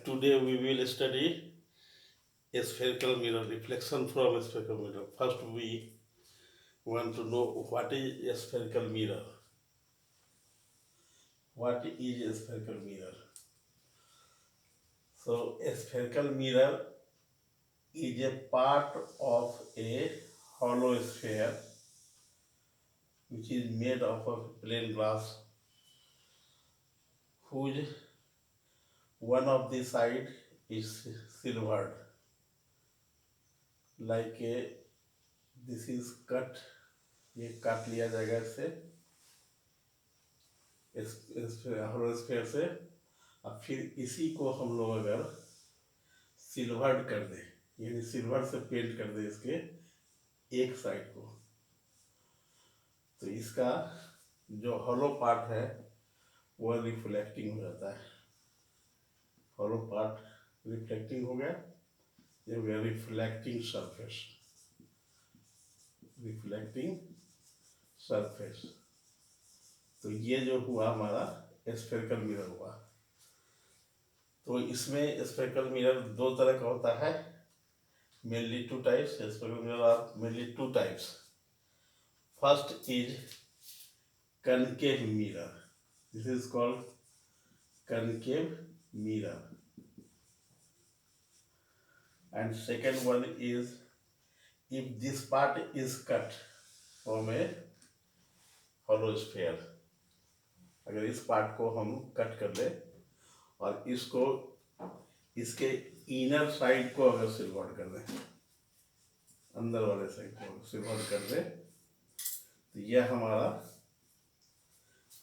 Today we will study a spherical mirror, reflection from a spherical mirror. First, we want to know what is a spherical mirror. What is a spherical mirror? So, a spherical mirror is a part of a hollow sphere which is made of a plain glass whose one of the side is silvered, like a this is cut, ये काट लिया जाएगा इससे इस hollow sphere से। अब फिर इसी को हम लोग अगर सिल्वर्ड कर दें, यानी सिल्वर से पेंट कर दें इसके एक साइड को, तो इसका जो हॉलो पार्ट है वह रिफ्लेक्टिंग हो जाता है। हॉलो पार्ट रिफ्लेक्टिंग हो गया, ये हो गया रिफ्लेक्टिंग सरफेस। रिफ्लेक्टिंग सरफेस, तो ये जो हुआ हमारा स्फेरिकल मिरर हुआ। तो इसमें स्फेरिकल मिरर दो तरह का होता है, mainly two types. Spherical mirror are mainly two types. First is concave mirror. This is called concave mirror. And second one is if this part is cut from a hollow sphere. अगर इस part को हम cut कर ले और इसको इसके inner side को अगर सिल्वर्ड कर दें, अंदर वाले साइड को सिल्वर्ड कर दें, तो यह हमारा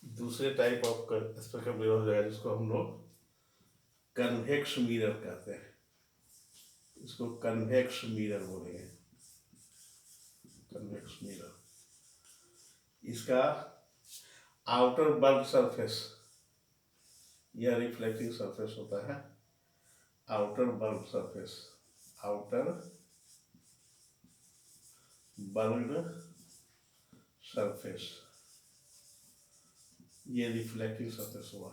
दूसरे टाइप ऑफ स्फेरिकल मिरर हो जाएगा, जिसको हम लोग कन्वेक्स मिरर कहते हैं। इसको कन्वेक्स मिरर बोलेंगे, कन्वेक्स मिरर। इसका आउटर बल्ब सरफेस, यह रिफ्लेक्टिंग सरफेस होता है। Outer bulb surface, outer bulb surface, ये रिफ्लेक्टिंग सरफेस हुआ,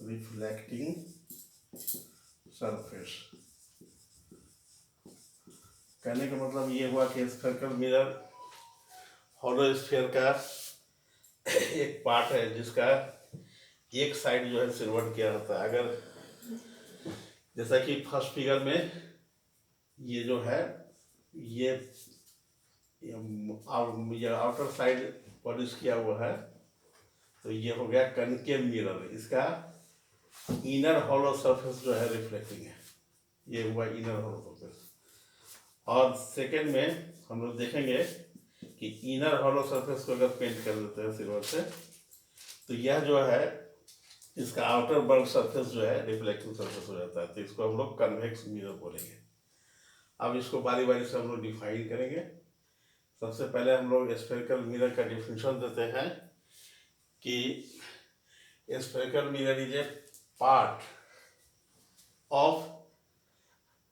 रिफ्लेक्टिंग सरफेस। कहने का मतलब ये हुआ कि स्फेरिकल मिरर हॉलो स्फीयर का एक पार्ट है जिसका एक साइड जो है सिल्वर्ड किया होता है। अगर जैसा कि फर्स्ट फिगर में ये जो है ये आउटर साइड पॉलिश किया हुआ है, तो ये हो गया कनकेव मिरर। इसका इनर हॉलो सरफेस जो है रिफ्लेक्टिंग है, ये हुआ इनर हॉलो सरफेस। और सेकेंड में हम लोग देखेंगे कि इनर हॉलो सरफेस को अगर पेंट कर देते हैं सिल्वर से, तो यह जो है इसका आउटर बल्ब सरफेस जो है रिफ्लेक्टिंग सरफेस हो जाता है, तो इसको हम लोग कन्वेक्स मिरर बोलेंगे। अब इसको बारी बारी से हम लोग डिफाइन करेंगे। सबसे पहले हम लोग स्फेरिकल मिरर का डिफिनेशन देते हैं कि spherical mirror is a part of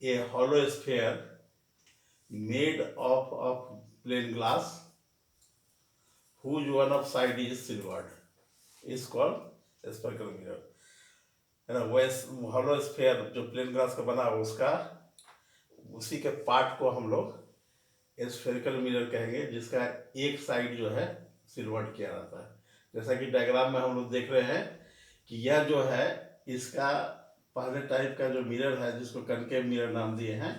a hollow sphere made of plain glass whose one of side is silvered is called spherical mirror। है ना, वह हॉलो स्फीयर जो प्लेन ग्लास का बना उसका उसी के पार्ट को हम लोग स्फेरिकल मिरर कहेंगे, जिसका एक साइड जो है सिल्वर्ड किया रहता है। जैसा कि डायग्राम में हम लोग देख रहे हैं कि यह जो है इसका पहले टाइप का जो मिरर है, जिसको कनकेव मिरर नाम दिए हैं,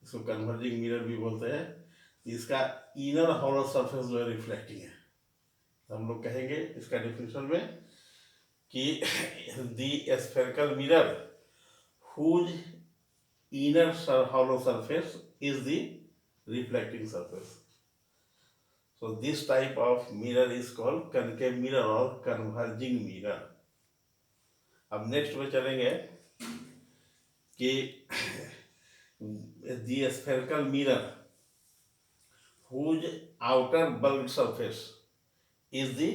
इसको कन्वर्जिंग मिरर भी बोलते हैं। इसका इनर हॉलो सरफेस जो है रिफ्लेक्टिंग है, तो हम लोग कहेंगे इसका डिफिनेशन में कि the spherical mirror whose inner hollow surface is the reflecting surface. So this type of mirror is called concave mirror और कन्वर्जिंग मिरर। अब नेक्स्ट में चलेंगे कि the spherical mirror whose outer bulb surface is the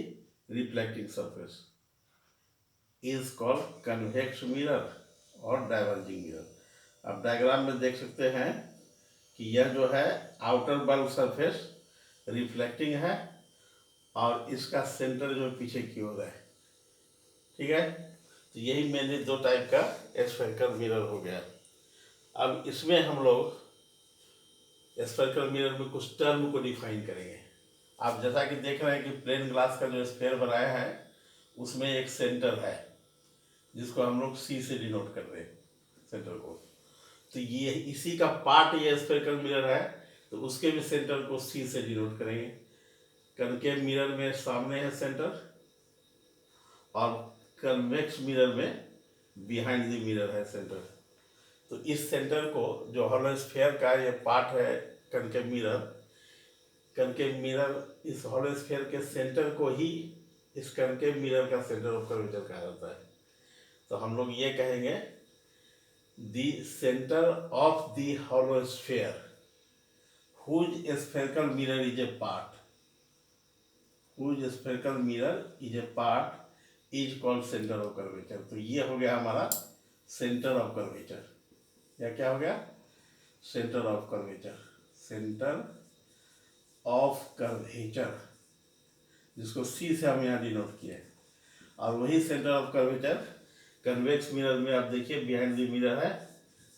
reflecting surface is called convex mirror और diverging mirror। अब diagram में देख सकते हैं कि यह जो है आउटर बल्ब सरफेस रिफ्लेक्टिंग है और इसका सेंटर जो पीछे की ओर है, ठीक है। तो यही मैंने दो टाइप का स्फेरिकल मिरर हो गया। अब इसमें हम लोग स्फेरिकल मिरर में कुछ टर्म को डिफाइन करेंगे। आप जैसा कि देख रहे हैं कि प्लेन ग्लास का जो स्फेयर बनाया है उसमें एक सेंटर है जिसको हम लोग सी से डिनोट कर रहे हैं सेंटर को। तो ये इसी का पार्ट ये स्फेरिकल मिरर है, तो उसके भी सेंटर को सी से डिनोट करेंगे। कनकेव मिरर में सामने है सेंटर और कन्वेक्स मिरर में बिहाइंड द मिरर है सेंटर। तो इस सेंटर को जो हॉलो स्फेयर का ये पार्ट है कनकेव मिरर इस हॉलो स्फेयर के सेंटर को ही इस कनकेव मिरर का सेंटर ऑफ कर्वेचर कहा जाता है। तो हम लोग ये कहेंगे the centre of the hollow sphere whose spherical mirror is a part, whose spherical mirror is a part is called center of curvature। तो ये हो गया हमारा सेंटर ऑफ कर्वेचर। या क्या हो गया? Centre of curvature. Centre of curvature जिसको सी से हम यहाँ डिनोट किए। और वही centre of curvature convex mirror में आप देखिए बिहाइंड द मिरर है,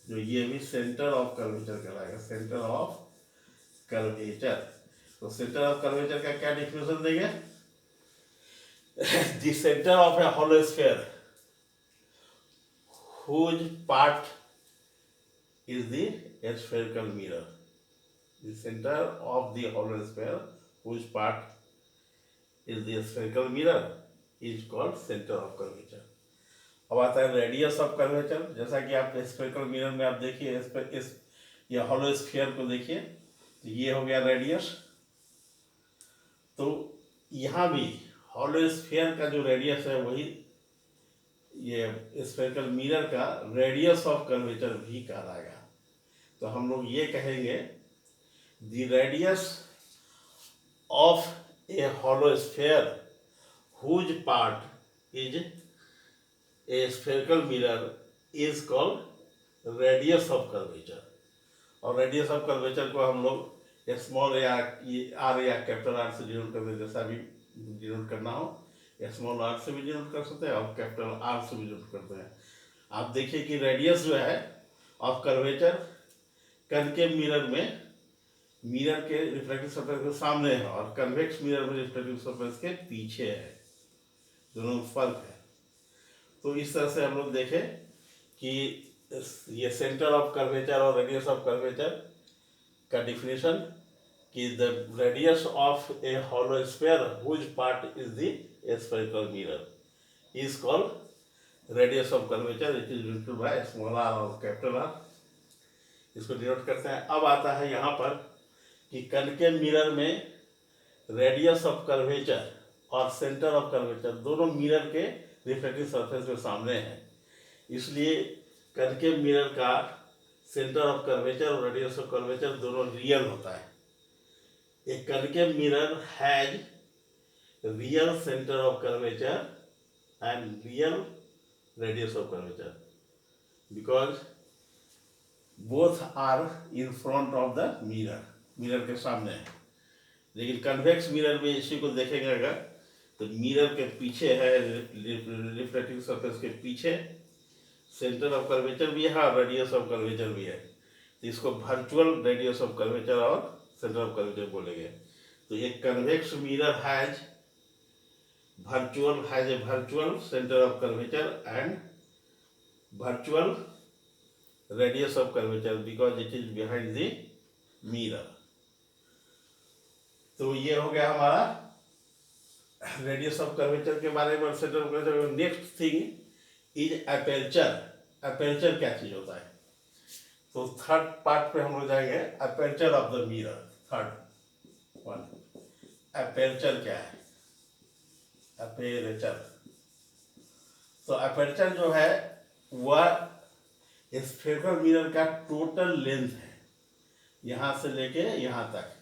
जो ये भी सेंटर ऑफ कर्वेचर कहलाएगा। Centre of curvature. तो सेंटर ऑफ कर्वेचर का क्या डिफिनेशन देंगे? The centre of a hollow sphere whose part is the spherical mirror। The center of the hollow sphere whose part is the spherical mirror is called center of curvature। अब आता है radius of curvature. जैसा कि आप spherical mirror में आप देखिए इस ये हॉलो स्फीयर को देखिए, तो ये हो गया रेडियस। तो यहाँ भी हॉलो स्फीयर का जो रेडियस है वही ये स्फेरिकल मिरर का रेडियस ऑफ कर्वेचर भी कहलाएगा। तो हम लोग ये कहेंगे the radius of a hollow sphere whose part is a spherical mirror is called radius of curvature। और रेडियस ऑफ कर्वेचर को हम लोग स्मॉल या आर या कैपिटल आर से डिनोट करते हैं। जैसा भी डिनोट करना हो स्मॉल आर से भी डिनोट कर सकते हैं और कैपिटल आर से भी डिनोट करते हैं। आप देखिए कि रेडियस जो है ऑफ कर्वेचर कनकेव मिरर में मिरर के रिफ्लेक्टिव सरफेस के सामने है और कन्वेक्स मिरर में रिफ्लेक्टिव सरफेस के पीछे है। दोनों में फर्क है। तो इस तरह से हम लोग देखें कि ये सेंटर ऑफ कर्वेचर और रेडियस ऑफ कर्वेचर का डिफिनेशन कि the radius of a hollow sphere which part is the spherical mirror is called radius of curvature. It is denoted by small R और कैपिटल आर। इसको denote करते हैं। अब आता है यहाँ पर कि कनकेव मिरर में रेडियस ऑफ कर्वेचर और सेंटर ऑफ कर्वेचर दोनों मिरर के रिफ्लेक्टिव सरफेस में सामने हैं, इसलिए कनकेव मिरर का सेंटर ऑफ कर्वेचर और रेडियस ऑफ कर्वेचर दोनों रियल होता है। A concave mirror has real centre of curvature and real radius of curvature because both are in front of the mirror. Mirror के सामने है। लेकिन convex mirror में इसी को देखेंगे अगर तो मिरर के पीछे है, रिफ्लेक्टिव सरफेस के पीछे सेंटर ऑफ कर्वेचर भी है और रेडियस ऑफ कर्वेचर भी है। तो इसको वर्चुअल रेडियस ऑफ कर्वेचर और सेंटर ऑफ कर्वेचर बोलेंगे। तो एक convex mirror has a virtual centre of curvature and virtual radius of curvature because it is behind the mirror. तो ये हो गया हमारा रेडियस ऑफ कर्वेचर के बारे में। Centre of curvature. Next thing is aperture. Aperture क्या चीज होता है? तो थर्ड पार्ट पे हम लोग जाएंगे aperture of the mirror. Third one aperture क्या है? अपर्चर। तो अपर्चर जो है वह स्फेरिकल मिरर का टोटल लेंथ है, यहाँ से लेके यहाँ तक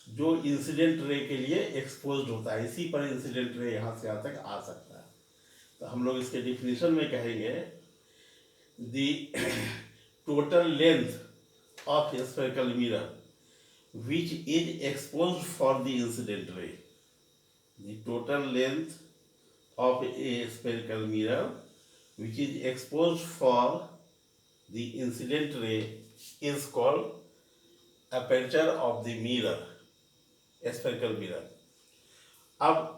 जो इंसिडेंट रे के लिए एक्सपोज्ड होता है। इसी पर इंसिडेंट रे यहाँ से यहाँ तक आ सकता है। तो हम लोग इसके डिफिनेशन में कहेंगे the total length of spherical mirror which is exposed for the incident ray। The total length of a spherical mirror which is exposed for the incident ray is called aperture of the mirror, spherical mirror. अब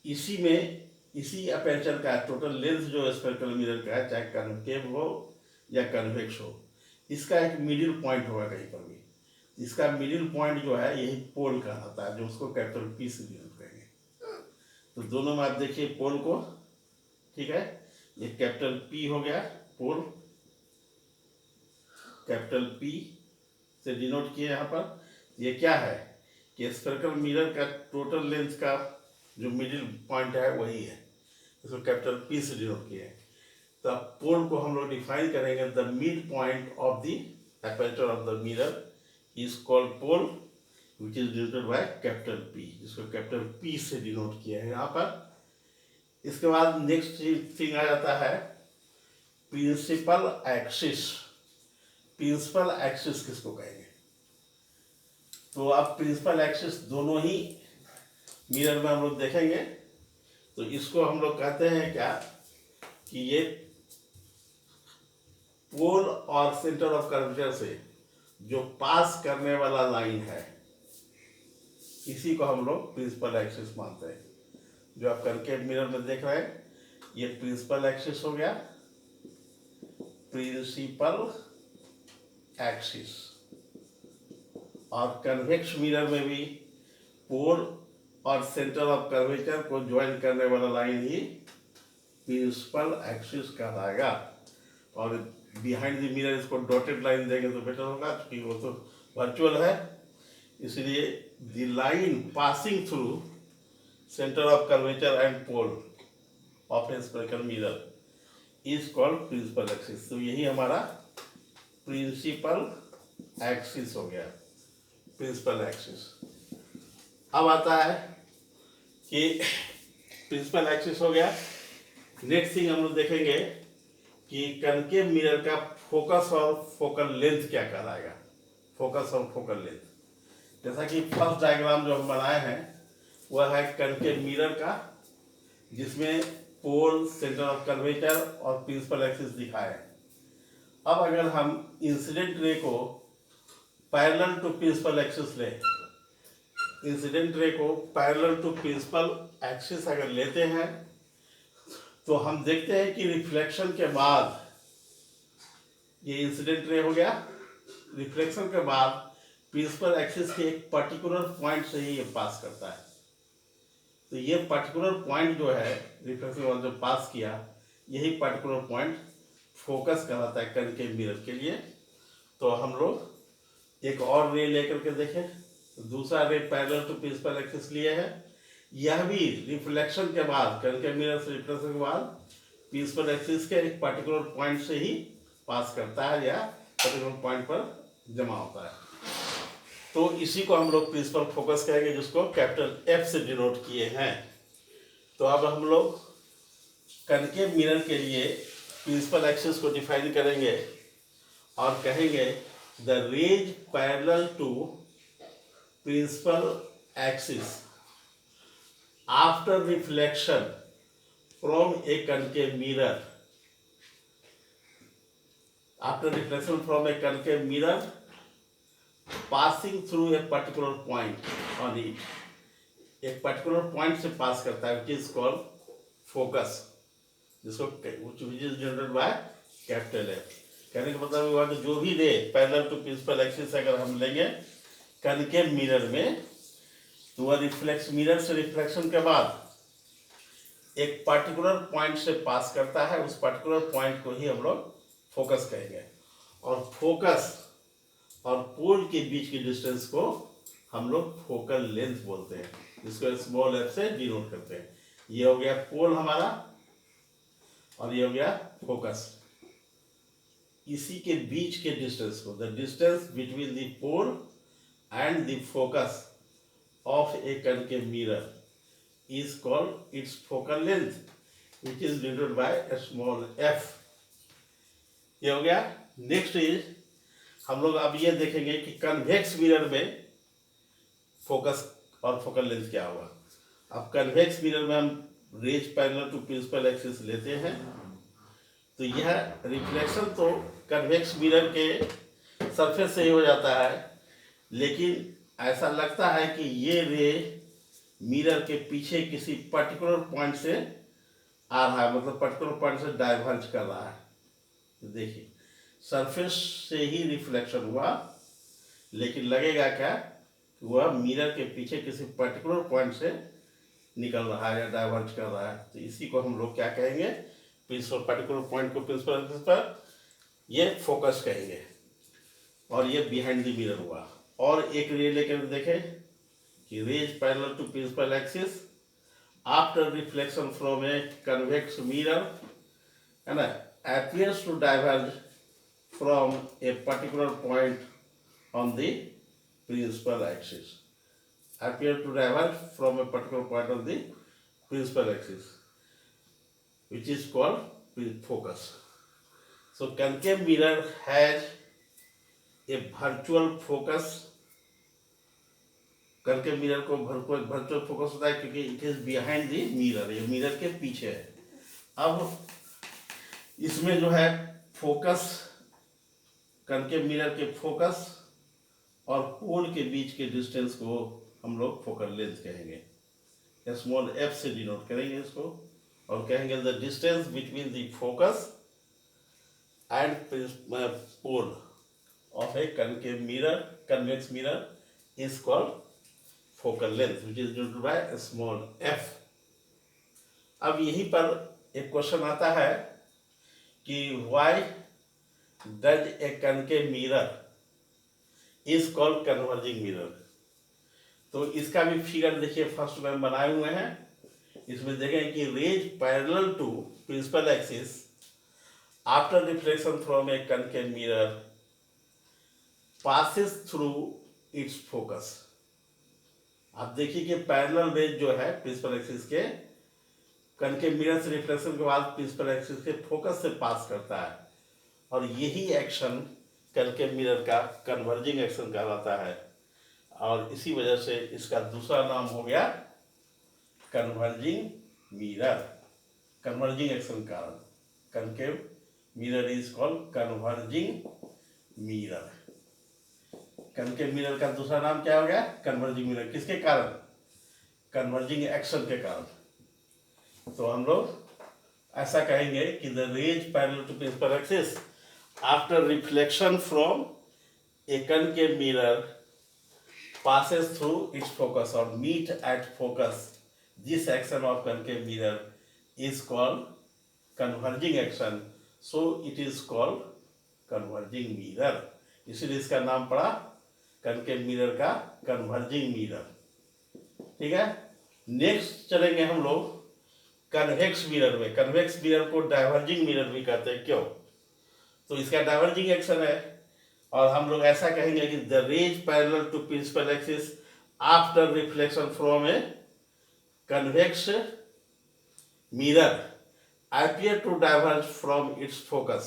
इसी aperture का total length जो spherical mirror का है, चाहे concave हो या convex हो, इसका एक मिडिल पॉइंट होगा कहीं पर भी। इसका मिडिल पॉइंट जो है यही पोल कहलाता है, जो उसको कैपिटल पी से डिनोट करेंगे। तो दोनों में आप देखिए पोल को, ठीक है, ये कैपिटल पी हो गया पोल, कैपिटल पी से डिनोट किए यहाँ पर। ये क्या है कि स्फेरिकल मिरर का टोटल लेंथ का जो मिडिल पॉइंट है वही है, इसको कैपिटल पी से डिनोट किए हैं। तो अब पोल को हम लोग डिफाइन करेंगे, the mid point of the aperture of the mirror is called pole which is denoted by capital P, जिसको कैपिटल पी से डिनोट किया है यहाँ पर। इसके बाद नेक्स्ट थिंग आ जाता है प्रिंसिपल एक्सिस। प्रिंसिपल एक्सिस किसको कहेंगे? तो अब प्रिंसिपल एक्सिस दोनों ही मिरर में हम लोग देखेंगे। तो इसको हम लोग कहते हैं क्या कि ये पोल और सेंटर ऑफ कर्वेचर से जो पास करने वाला लाइन है, इसी को हम लोग प्रिंसिपल एक्सिस मानते हैं। जो आप कनकेव मिरर में देख रहे हैं, ये प्रिंसिपल एक्सिस हो गया, प्रिंसिपल एक्सिस। और कन्वेक्स मिरर में भी पोल और सेंटर ऑफ कर्वेचर को ज्वाइन करने वाला लाइन ही प्रिंसिपल एक्सिस कहलाएगा। और बिहाइंड द मिरर इसको डॉटेड लाइन देंगे तो बेटर होगा, क्योंकि वो तो वर्चुअल है। इसलिए the line passing through centre of curvature and pole of a spherical mirror is called principal axis. तो यही हमारा प्रिंसिपल एक्सिस हो गया, प्रिंसिपल एक्सिस। अब आता है कि प्रिंसिपल एक्सिस हो गया। नेक्स्ट थिंग हम लोग देखेंगे कि कनकेव मिरर का फोकस और फोकल लेंथ क्या कहलाएगा। फोकस और फोकल लेंथ, जैसा कि फर्स्ट डायग्राम जो हम बनाए हैं वह है कनकेव मिरर का, जिसमें पोल, सेंटर ऑफ कर्वेचर और प्रिंसिपल एक्सिस दिखाए। अब अगर हम इंसिडेंट रे को पैरेलल टू प्रिंसिपल एक्सिस लें, इंसिडेंट रे को पैरेलल टू प्रिंसिपल एक्सिस अगर लेते हैं, तो हम देखते हैं कि रिफ्लेक्शन के बाद, ये इंसिडेंट रे हो गया, रिफ्लेक्शन के बाद प्रिंसिपल एक्सिस के एक पर्टिकुलर पॉइंट से ही ये पास करता है। तो ये पर्टिकुलर पॉइंट जो है रिफ्लेक्शन के बाद जो पास किया, यही पर्टिकुलर पॉइंट फोकस कहलाता है कनकेव मिरर के लिए। तो हम लोग एक और रे लेकर के देखें, दूसरा ray parallel to principal axis लिए है। यह भी रिफ्लेक्शन के बाद, कनकेव मिरर से रिफ्लेक्शन के बाद प्रिंसिपल एक्सिस के एक पर्टिकुलर पॉइंट से ही पास करता है या पर्टिकुलर पॉइंट पर जमा होता है। तो इसी को हम लोग प्रिंसिपल फोकस कहेंगे, जिसको कैपिटल एफ से डिनोट किए हैं। तो अब हम लोग कनकेव मिरर के लिए प्रिंसिपल एक्सिस को डिफाइन करेंगे और कहेंगे the rays parallel to principal axis after reflection from a concave mirror, after reflection from a concave mirror passing through a particular point on it, एक पर्टिकुलर पॉइंट से pass करता है, which is called focus, जिसको which is generated by capital F. कहने का मतलब हुआ कि जो भी ray parallel to principal axis अगर हम लेंगे कनकेव मिरर में, तो वह रिफ्लेक्स मिरर से रिफ्लेक्शन के बाद एक पर्टिकुलर पॉइंट से पास करता है। उस पर्टिकुलर पॉइंट को ही हम लोग फोकस कहेंगे। और फोकस और पोल के बीच के डिस्टेंस को हम लोग फोकल लेंथ बोलते हैं, जिसको स्मॉल एफ से डिनोट करते हैं। ये हो गया पोल हमारा और ये हो गया फोकस। इसी के बीच के डिस्टेंस को, the distance between the pole and the focus of a concave mirror is called its focal length, which is denoted by small F. ये हो गया। नेक्स्ट इज, हम लोग अब ये देखेंगे कि कन्वेक्स मिरर में फोकस और फोकल लेंथ क्या होगा। अब कन्वेक्स मिरर में हम rays parallel to principal axis लेते हैं, तो यह रिफ्लेक्शन तो कन्वेक्स मिरर के सरफेस से ही हो जाता है, लेकिन ऐसा लगता है कि ये रे मिरर के पीछे किसी पर्टिकुलर पॉइंट से आ रहा है, मतलब पर्टिकुलर पॉइंट से डाइवर्ज कर रहा है। तो देखिए सरफेस से ही रिफ्लेक्शन हुआ, लेकिन लगेगा क्या, वह मिरर के पीछे किसी पर्टिकुलर पॉइंट से निकल रहा है या डाइवर्ज कर रहा है। तो इसी को हम लोग क्या कहेंगे, प्रिंसिपल पर्टिकुलर पॉइंट को प्रिंसिपल एक्सिस पर ये फोकस कहेंगे, और ये बिहाइंड द मिरर हुआ। और एक रे लेकर देखें कि rays parallel to principal axis after reflection from a convex mirror है ना, appears to diverge from a particular point on the principal axis. Appear to diverge from a particular point on the principal axis, which is called focus. So concave mirror has a virtual focus. concave mirror को virtual focus होता है क्योंकि it is behind the mirror, ये mirror के पीछे है। अब इसमें जो है फोकस, कनकेव मिरर के फोकस और पोल के बीच के डिस्टेंस को हम लोग फोकल लेंथ कहेंगे, स्मॉल एफ से डिनोट करेंगे इसको, और कहेंगे the distance between the focus and pole of a concave mirror, convex mirror is called focal length which is denoted by small F. अब यहीं पर एक क्वेश्चन आता है कि why does a concave mirror is called converging mirror। तो इसका भी फिगर देखिए फर्स्ट में बनाए हुए हैं। इसमें देखें कि rays parallel to principal axis after reflection from a concave mirror passes through its focus। आप देखिए कि पैरेलल रेज जो है प्रिंसिपल एक्सिस के कनकेव मिरर से रिफ्लेक्शन के बाद प्रिंसिपल एक्सिस के फोकस से पास करता है, और यही एक्शन कनकेव मिरर का कन्वर्जिंग एक्शन कहलाता है, और इसी वजह से इसका दूसरा नाम हो गया कन्वर्जिंग मिरर। कन्वर्जिंग एक्शन कारण concave mirror is called converging mirror. Concave mirror का दूसरा नाम क्या हो गया, कन्वर्जिंग मिरर। किसके कारण, कन्वर्जिंग एक्शन के कारण। तो हम लोग ऐसा कहेंगे कि the rays parallel to principal axis after reflection from a concave mirror passes through its focus or meet at focus. This action of concave mirror is called converging action, so it is called converging mirror। इसीलिए इसका नाम पड़ा concave mirror का converging mirror। ठीक है, next चलेंगे हम लोग कन्वेक्स मिरर में। कन्वेक्स मिरर को डाइवर्जिंग मिरर भी कहते हैं, क्यों, तो इसका डाइवर्जिंग एक्शन है, और हम लोग ऐसा कहेंगे कि the rays parallel to principal axis after reflection from a convex mirror appear to diverge from its focus।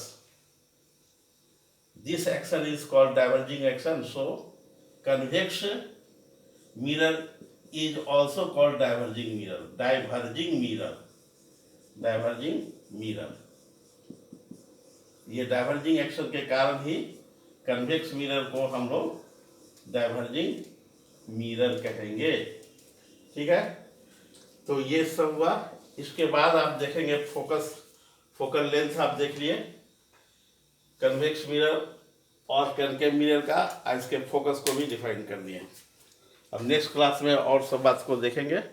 This action is called diverging action, so convex mirror is also called diverging mirror। diverging mirror, diverging mirror, ये diverging action के कारण ही convex mirror को हम लोग diverging mirror कहेंगे। ठीक है, तो ये सब हुआ। इसके बाद आप देखेंगे फोकस, फोकल लेंथ आप देख लिए कन्वेक्स मिरर और कनकेव मिरर का, इसके फोकस को भी डिफाइन कर दिए। अब नेक्स्ट क्लास में और सब बात को देखेंगे।